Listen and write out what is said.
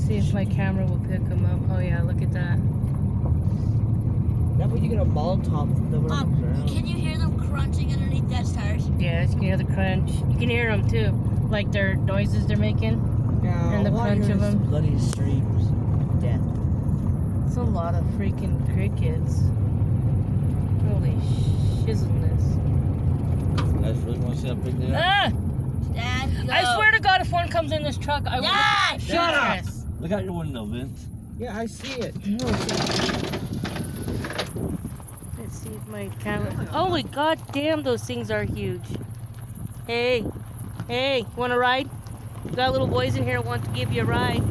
see if my camera will pick them up. Oh yeah, look at that. That way you get a Molotov over on the ground. Can you hear them crunching underneath that tires? Yes, you can hear the crunch. You can hear them too, like their noises they're making. Yeah, And the all I crunch hear of is them. bloody streams. Death. It's a lot of freaking crickets. Holy shizzleness. You guys really want to see how big they are? Ah! Dad, go. I swear to God, if one comes in this truck, I will. Dad! Shut up! Look out your window, Vince. Yeah, I see it. Let's see if my camera. Oh my God, damn, those things are huge. Hey, hey, want a ride? Got little boys in here that want to give you a ride.